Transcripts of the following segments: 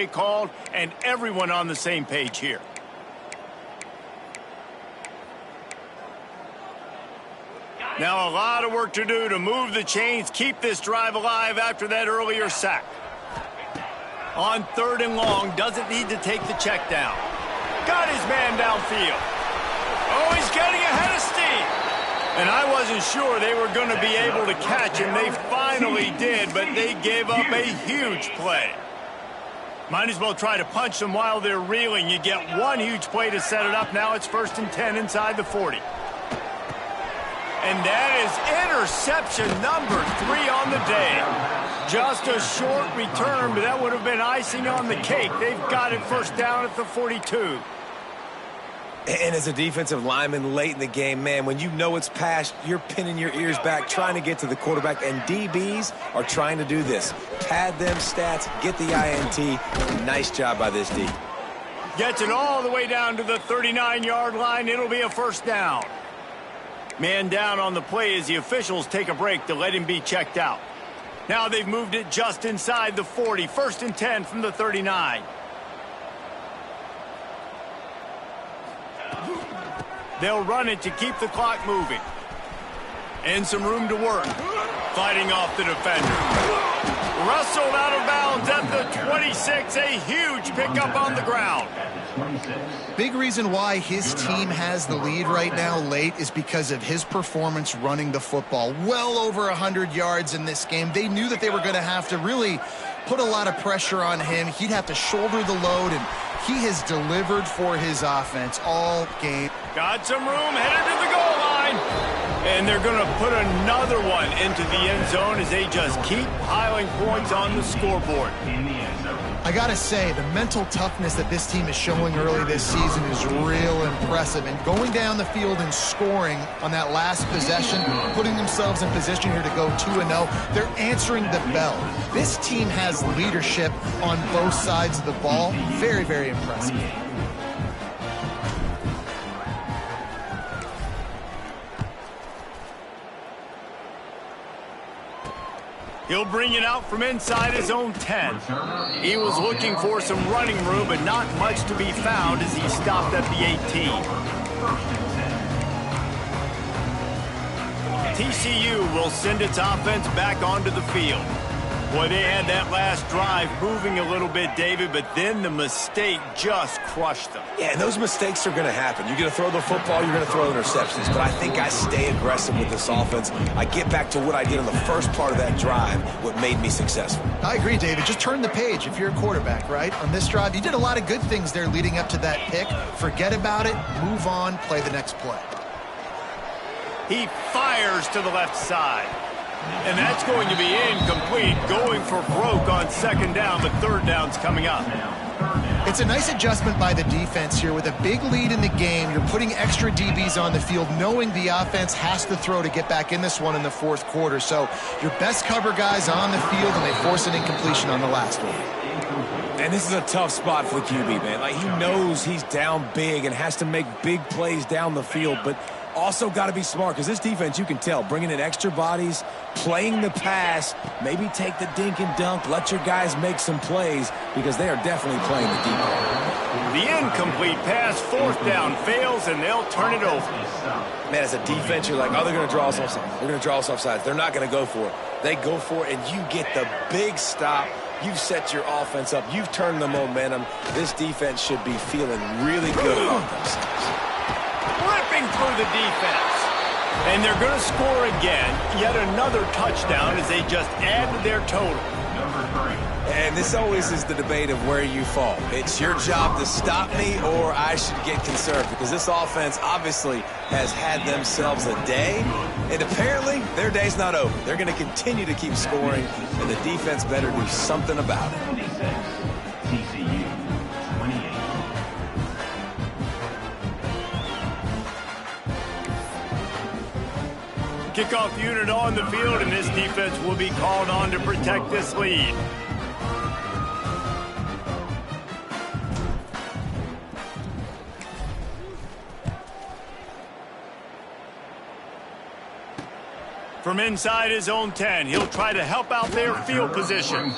called, and everyone on the same page here. Now a lot of work to do to move the chains, keep this drive alive after that earlier sack. On 3rd and long, doesn't need to take the check down. Got his man downfield. Oh, he's getting ahead of steam. And I wasn't sure they were going to be able to catch him. They finally did, but they gave up a huge play. Might as well try to punch them while they're reeling. You get one huge play to set it up. Now it's 1st and 10 inside the 40. And that is interception number 3 on the day. Just a short return, but that would have been icing on the cake. They've got it 1st down at the 42. And as a defensive lineman late in the game, man, when you know it's past, you're pinning your ears back, trying to get to the quarterback, and DBs are trying to do this. Pad them stats, get the INT. Nice job by this D. Gets it all the way down to the 39-yard line. It'll be a 1st down. Man down on the play as the officials take a break to let him be checked out. Now they've moved it just inside the 40. 1st and 10 from the 39. They'll run it to keep the clock moving. And some room to work. Fighting off the defender. Wrestled out of bounds at the 26. A huge pickup on the ground. Big reason why his team has the lead right now late is because of his performance running the football. Well over 100 yards in this game. They knew that they were going to have to really put a lot of pressure on him. He'd have to shoulder the load, and he has delivered for his offense all game. Got some room, headed to the goal line. And they're going to put another one into the end zone as they just keep piling points on the scoreboard. I got to say, the mental toughness that this team is showing early this season is real impressive. And going down the field and scoring on that last possession, putting themselves in position here to go 2-0, they're answering the bell. This team has leadership on both sides of the ball. Very, very impressive. He'll bring it out from inside his own 10. He was looking for some running room, but not much to be found as he stopped at the 18. TCU will send its offense back onto the field. Boy, they had that last drive moving a little bit, David, but then the mistake just crushed them. Yeah, and those mistakes are going to happen. You're going to throw the football, you're going to throw interceptions. But I think I stay aggressive with this offense. I get back to what I did on the first part of that drive, what made me successful. I agree, David. Just turn the page if you're a quarterback, right? On this drive, you did a lot of good things there leading up to that pick. Forget about it, move on, play the next play. He fires to the left side. And that's going to be incomplete, going for broke on 2nd down, but 3rd down's coming up. It's a nice adjustment by the defense here. With a big lead in the game, you're putting extra DBs on the field, knowing the offense has to throw to get back in this one in the 4th quarter. So your best cover guys on the field, and they force an incompletion on the last one. And this is a tough spot for the QB, man. Like, he knows he's down big and has to make big plays down the field, but also got to be smart, because this defense, you can tell, bringing in extra bodies, playing the pass, maybe take the dink and dunk, let your guys make some plays, because they are definitely playing the deep ball. The incomplete pass, 4th down, fails, and they'll turn it over. Man, as a defense, you're like, oh, they're going to draw us offsides. They're going to draw us offsides. They're not going to go for it. They go for it, and you get the big stop. You've set your offense up. You've turned the momentum. This defense should be feeling really good about themselves. Ripping through the defense. And they're going to score again. Yet another touchdown as they just add to their total. And this always is the debate of where you fall. It's your job to stop me, or I should get conserved, because this offense obviously has had themselves a day, and apparently their day's not over. They're going to continue to keep scoring, and the defense better do something about it. TCU 28. Kickoff unit on the field, and this defense will be called on to protect this lead. From inside his own 10, he'll try to help out their field position.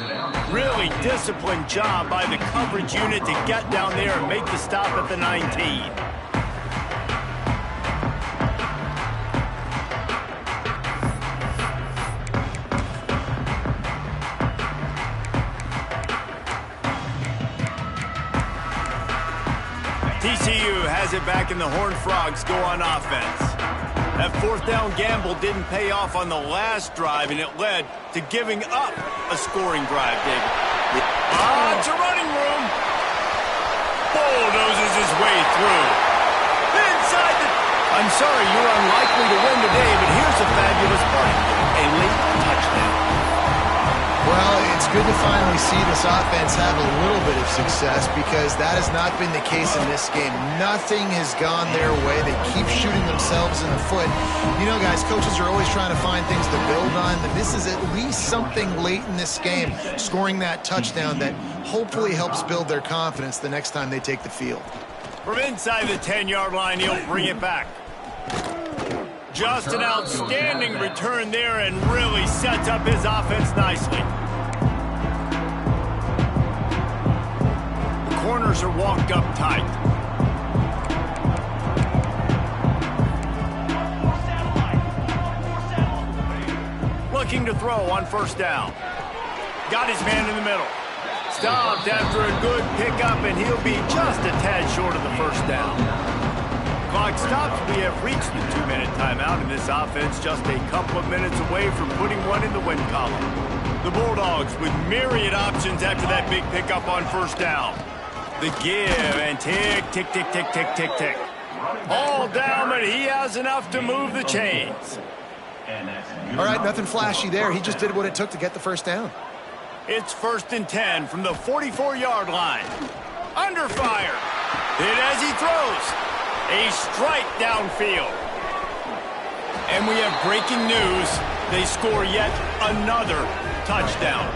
Really disciplined job by the coverage unit to get down there and make the stop at the 19. TCU has it back, and the Horned Frogs go on offense. That fourth down gamble didn't pay off on the last drive, and it led to giving up a scoring drive, David. It's a running room. Bulldozes his way through. Inside the... I'm sorry, you're unlikely to win today, but here's a fabulous play. A late touchdown. Well, it's good to finally see this offense have a little bit of success because that has not been the case in this game. Nothing has gone their way. They keep shooting themselves in the foot. You know, guys, coaches are always trying to find things to build on, but this is at least something late in this game, scoring that touchdown that hopefully helps build their confidence the next time they take the field. From inside the 10-yard line, he'll bring it back. Just an outstanding return there and really sets up his offense nicely. The corners are walked up tight. Looking to throw on first down. Got his man in the middle. Stopped after a good pickup, and he'll be just a tad short of the first down. Clock stops. We have reached the 2-minute timeout, and this offense just a couple of minutes away from putting one in the win column. The Bulldogs with myriad options after that big pickup on first down. The give and tick, tick, tick, tick, tick, tick, tick. All down, but he has enough to move the chains. All right, nothing flashy there. He just did what it took to get the first down. It's 1st and 10 from the 44-yard line. Under fire. Hit as he throws. A strike downfield. And we have breaking news. They score yet another touchdown.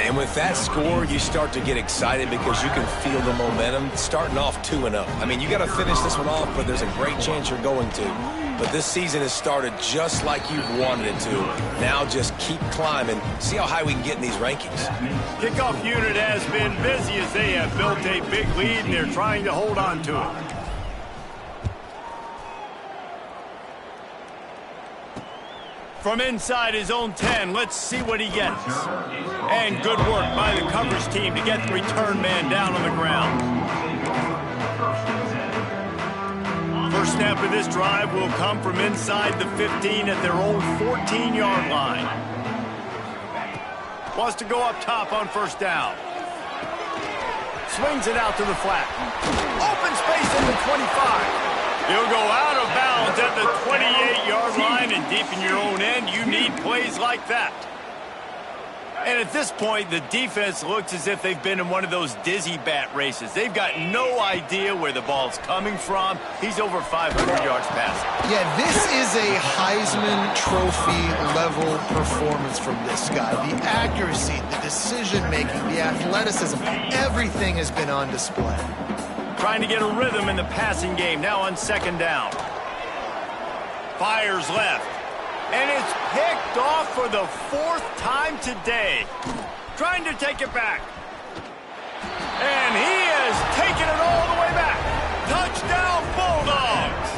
And with that score, you start to get excited because you can feel the momentum starting off 2-0. I mean, you got to finish this one off, but there's a great chance you're going to. But this season has started just like you've wanted it to. Now just keep climbing. See how high we can get in these rankings. Kickoff unit has been busy as they have built a big lead, and they're trying to hold on to it. From inside his own 10, let's see what he gets. And good work by the coverage team to get the return man down on the ground. First snap of this drive will come from inside the 15 at their own 14-yard line. Wants to go up top on first down. Swings it out to the flat. Open space in the 25. He'll go out of bounds at the 28-yard line, and deep in your own end, you need plays like that. And at this point, the defense looks as if they've been in one of those dizzy bat races. They've got no idea where the ball's coming from. He's over 500 yards passing. Yeah, this is a Heisman Trophy level performance from this guy. The accuracy, the decision-making, the athleticism, everything has been on display. Trying to get a rhythm in the passing game, now on second down. Fires left. And it's picked off for the 4th time today. Trying to take it back. And he has taken it all the way back. Touchdown, Bulldogs!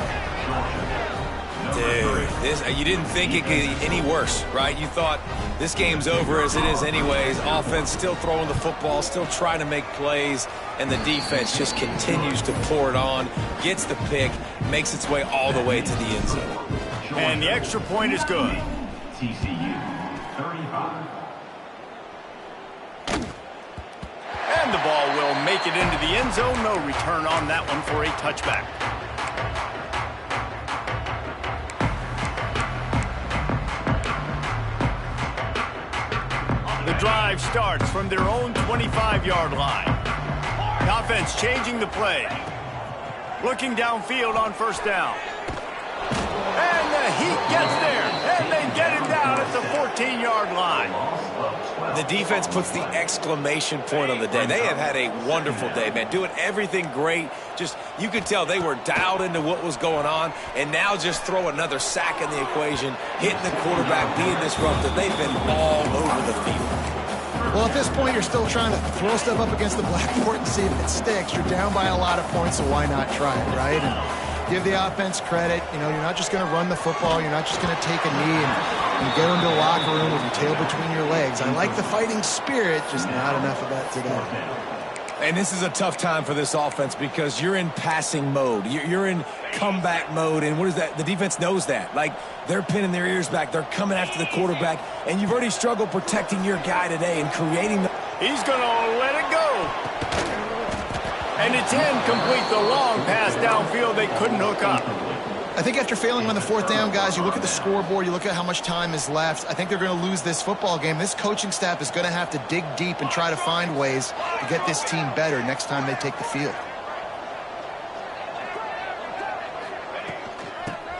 Dude, you didn't think it could get any worse, right? You thought this game's over as it is anyways. Offense still throwing the football, still trying to make plays, and the defense just continues to pour it on, gets the pick, makes its way all the way to the end zone. And the extra point is good. TCU 35. And the ball will make it into the end zone. No return on that one for a touchback. The drive starts from their own 25-yard line. The offense changing the play. Looking downfield on first down. And the Heat gets there, and they get him down at the 14-yard line. The defense puts the exclamation point on the day. They have had a wonderful day, man, doing everything great. Just, you could tell they were dialed into what was going on, and now just throw another sack in the equation, hitting the quarterback, being disruptive. They've been all over the field. Well, at this point, you're still trying to throw stuff up against the blackboard and see if it sticks. You're down by a lot of points, so why not try it, right? And give the offense credit. You know, you're not just going to run the football. You're not just going to take a knee and get into the locker room with your tail between your legs. I like the fighting spirit, just not enough of that today. And this is a tough time for this offense because you're in passing mode. You're in comeback mode, and what is that? The defense knows that. Like, they're pinning their ears back. They're coming after the quarterback, and you've already struggled protecting your guy today and creating the... He's going to let it go. And it's incomplete. The long pass downfield they couldn't hook up. I think after failing on the fourth down, guys, you look at the scoreboard, you look at how much time is left. I think they're going to lose this football game. This coaching staff is going to have to dig deep and try to find ways to get this team better next time they take the field.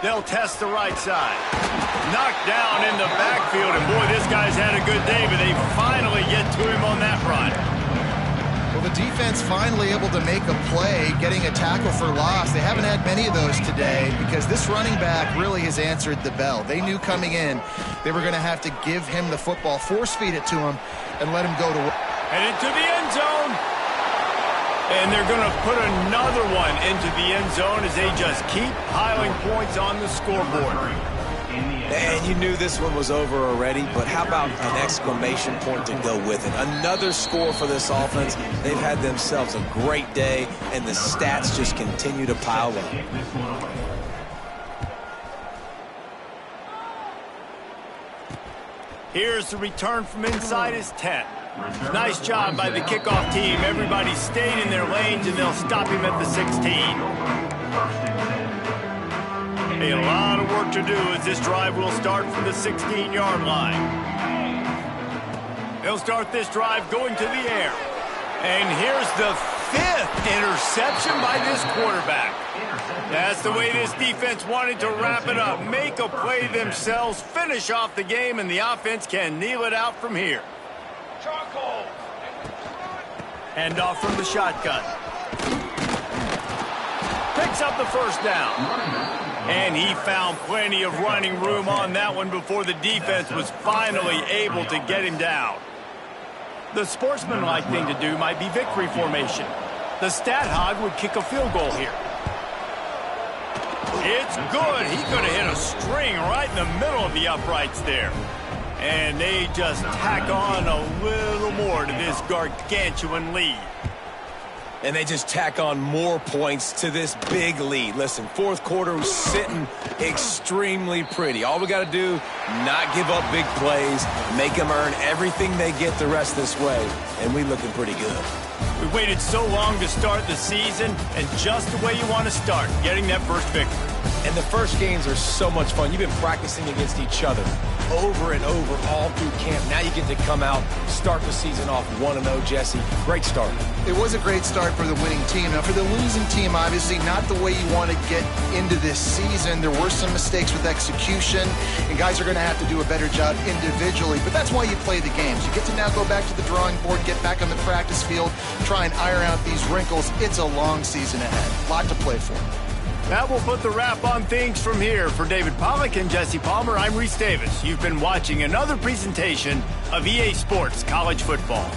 They'll test the right side. Knocked down in the backfield, and boy, this guy's had a good day, but they finally get to him on that run. Well, the defense finally able to make a play, getting a tackle for loss. They haven't had many of those today because this running back really has answered the bell. They knew coming in they were going to have to give him the football, force feed it to him, and let him go to work. And into the end zone. And they're going to put another one into the end zone as they just keep piling points on the scoreboard. And you knew this one was over already, but how about an exclamation point to go with it? Another score for this offense. They've had themselves a great day, and the stats just continue to pile up. Here's the return from inside his 10. Nice job by the kickoff team. Everybody stayed in their lanes, and they'll stop him at the 16. A lot of work to do as this drive will start from the 16-yard line. They'll start this drive going to the air. And here's the 5th interception by this quarterback. That's the way this defense wanted to wrap it up. Make a play themselves, finish off the game, and the offense can kneel it out from here. Hand off from the shotgun. Picks up the first down. And he found plenty of running room on that one before the defense was finally able to get him down. The sportsmanlike thing to do might be victory formation. The stat hog would kick a field goal here. It's good. He could have hit a string right in the middle of the uprights there. And they just tack on a little more to this gargantuan lead. And they just tack on more points to this big lead. Listen, fourth quarter was sitting extremely pretty. All we got to do, not give up big plays, make them earn everything they get the rest this way, and we looking pretty good. We waited so long to start the season, and just the way you want to start, getting that first victory. And the first games are so much fun. You've been practicing against each other over and over all through camp. Now you get to come out, start the season off 1-0, Jesse. Great start. It was a great start for the winning team. Now, for the losing team, obviously not the way you want to get into this season. There were some mistakes with execution, and guys are going to have to do a better job individually. But that's why you play the games. You get to now go back to the drawing board, get back on the practice field, try and iron out these wrinkles. It's a long season ahead. A lot to play for. That will put the wrap on things from here. For David Pollack and Jesse Palmer, I'm Reese Davis. You've been watching another presentation of EA Sports College Football.